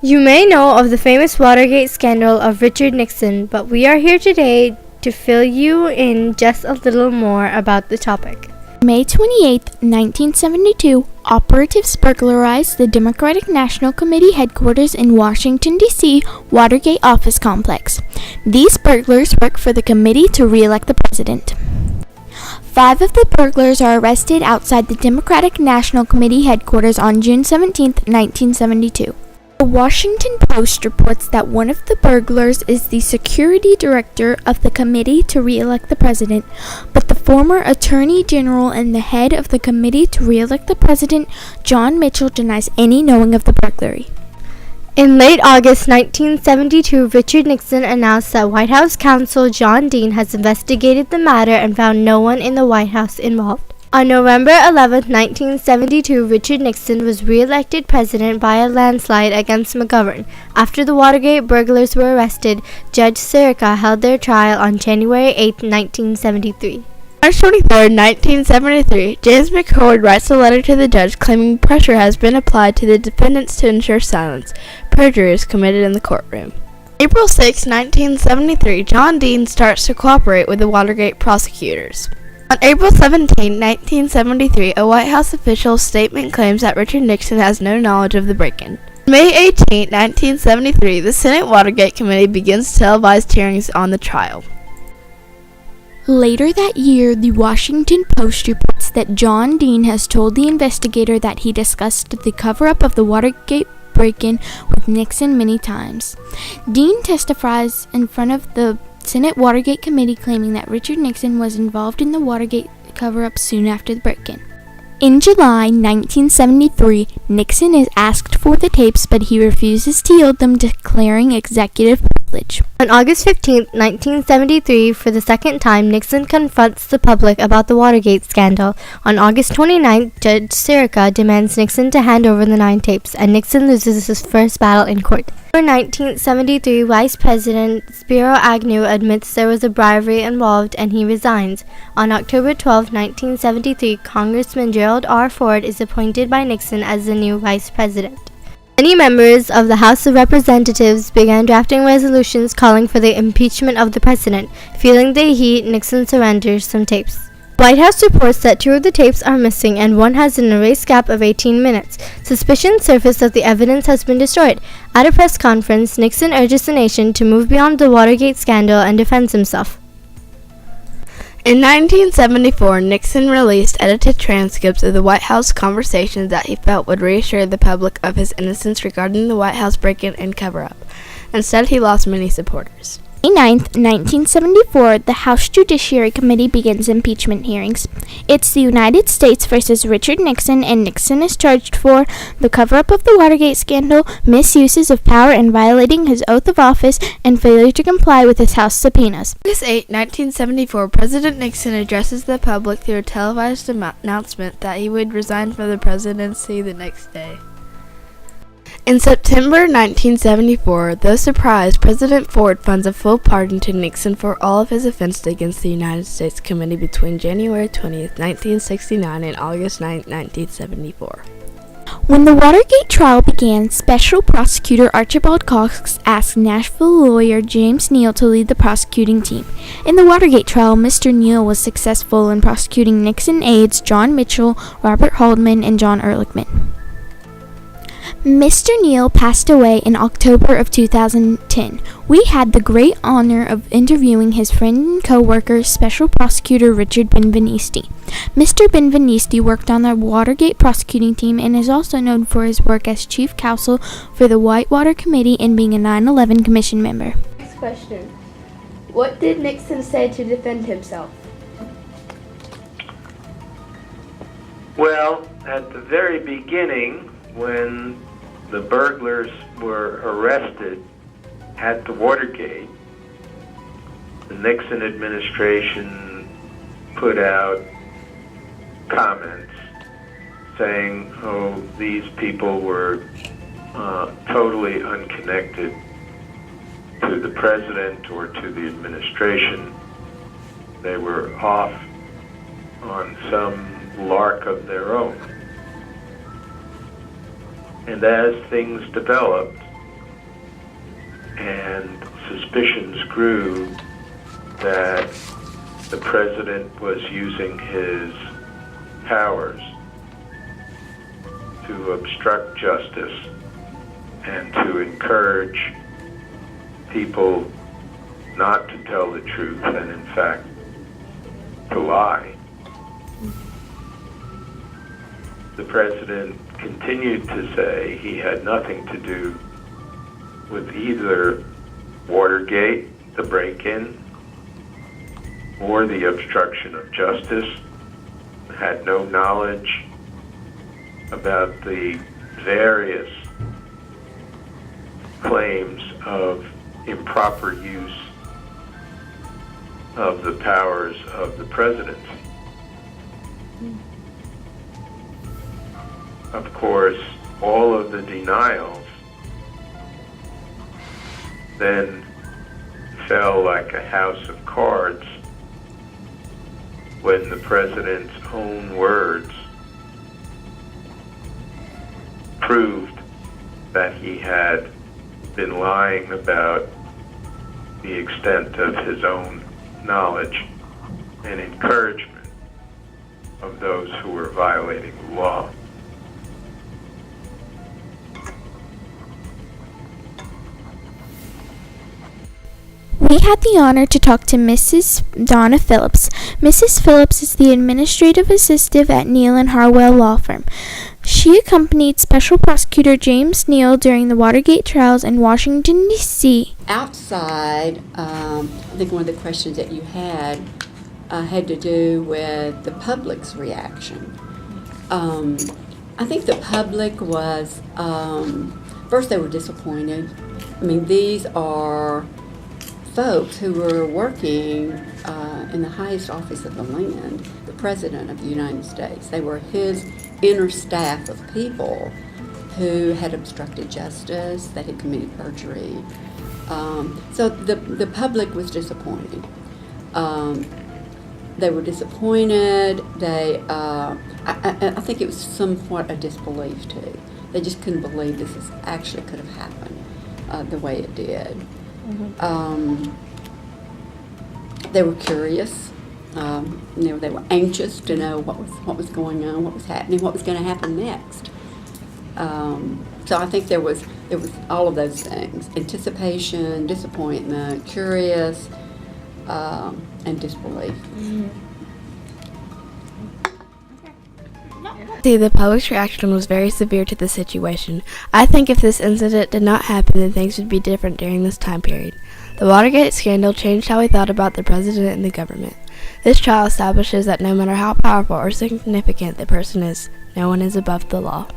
You may know of the famous Watergate scandal of Richard Nixon, but we are here today to fill you in just a little more about the topic. May 28, 1972, operatives burglarized the Democratic National Committee headquarters in Washington, D.C. Watergate office complex. These burglars work for the committee to re-elect the president. 5 of the burglars are arrested outside the Democratic National Committee headquarters on June 17, 1972. The Washington Post reports that one of the burglars is the security director of the committee to re-elect the president, but the former attorney general and the head of the committee to re-elect the president, John Mitchell, denies any knowing of the burglary. In late August 1972, Richard Nixon announced that White House counsel John Dean has investigated the matter and found no one in the White House involved. On November 11, 1972, Richard Nixon was re-elected president by a landslide against McGovern. After the Watergate burglars were arrested, Judge Sirica held their trial on January 8, 1973. March 23, 1973, James McCord writes a letter to the judge claiming pressure has been applied to the defendants to ensure silence. Perjury is committed in the courtroom. April 6, 1973, John Dean starts to cooperate with the Watergate prosecutors. On April 17, 1973, a White House official statement claims that Richard Nixon has no knowledge of the break-in. May 18, 1973, the Senate Watergate Committee begins televised hearings on the trial. Later that year, the Washington Post reports that John Dean has told the investigator that he discussed the cover-up of the Watergate break-in with Nixon many times. Dean testifies in front of the Senate Watergate Committee claiming that Richard Nixon was involved in the Watergate cover-up soon after the break-in. In July 1973, Nixon is asked for the tapes, but he refuses to yield them, declaring executive privilege. On August 15, 1973, for the second time, Nixon confronts the public about the Watergate scandal. On August 29, Judge Sirica demands Nixon to hand over the 9 tapes, and Nixon loses his first battle in court. In 1973, Vice President Spiro Agnew admits there was a bribery involved and he resigns. On October 12, 1973, Congressman Gerald R. Ford is appointed by Nixon as the new vice president. Many members of the House of Representatives began drafting resolutions calling for the impeachment of the president. Feeling the heat, Nixon surrenders some tapes. White House reports that 2 of the tapes are missing and one has an erased gap of 18 minutes. Suspicion surfaced that the evidence has been destroyed. At a press conference, Nixon urges the nation to move beyond the Watergate scandal and defends himself. In 1974, Nixon released edited transcripts of the White House conversations that he felt would reassure the public of his innocence regarding the White House break-in and cover-up. Instead, he lost many supporters. May 9, 1974, the House Judiciary Committee begins impeachment hearings. It's the United States versus Richard Nixon, and Nixon is charged for the cover-up of the Watergate scandal, misuses of power and violating his oath of office, and failure to comply with his House subpoenas. August 8, 1974, President Nixon addresses the public through a televised announcement that he would resign from the presidency the next day. In September 1974, though surprised, President Ford funds a full pardon to Nixon for all of his offenses against the United States Committee between January 20, 1969 and August 9, 1974. When the Watergate trial began, Special Prosecutor Archibald Cox asked Nashville lawyer James Neal to lead the prosecuting team. In the Watergate trial, Mr. Neal was successful in prosecuting Nixon aides John Mitchell, Robert Haldeman, and John Ehrlichman. Mr. Neal passed away in October of 2010. We had the great honor of interviewing his friend and co-worker, Special Prosecutor Richard Benvenisti. Mr. Benvenisti worked on the Watergate prosecuting team and is also known for his work as Chief Counsel for the Whitewater Committee and being a 9/11 Commission member. Next question. What did Nixon say to defend himself? Well, at the very beginning, when the burglars were arrested at the Watergate, the Nixon administration put out comments saying, these people were totally unconnected to the president or to the administration. They were off on some lark of their own. And as things developed, and suspicions grew that the president was using his powers to obstruct justice and to encourage people not to tell the truth and, in fact, to lie. The president continued to say he had nothing to do with either Watergate, the break-in, or the obstruction of justice, had no knowledge about the various claims of improper use of the powers of the presidency. Of course, all of the denials then fell like a house of cards when the president's own words proved that he had been lying about the extent of his own knowledge and encouragement of those who were violating the law. We had the honor to talk to Mrs. Donna Phillips. Mrs. Phillips is the administrative assistant at Neal and Harwell Law Firm. She accompanied Special Prosecutor James Neal during the Watergate trials in Washington, D.C. Outside, I think one of the questions that you had to do with the public's reaction. I think the public was, first they were disappointed. I mean, these are folks who were working in the highest office of the land, the President of the United States. They were his inner staff of people who had obstructed justice, that had committed perjury. So the public was disappointed. They were disappointed. I think it was somewhat a disbelief too. They just couldn't believe this actually could have happened the way it did. They were curious. They were anxious to know what was going on, what was happening, what was going to happen next. So I think there was all of those things: anticipation, disappointment, curious, and disbelief. The public's reaction was very severe to the situation. I think if this incident did not happen, then things would be different during this time period. The Watergate scandal changed how we thought about the president and the government. This trial establishes that no matter how powerful or significant the person is, no one is above the law.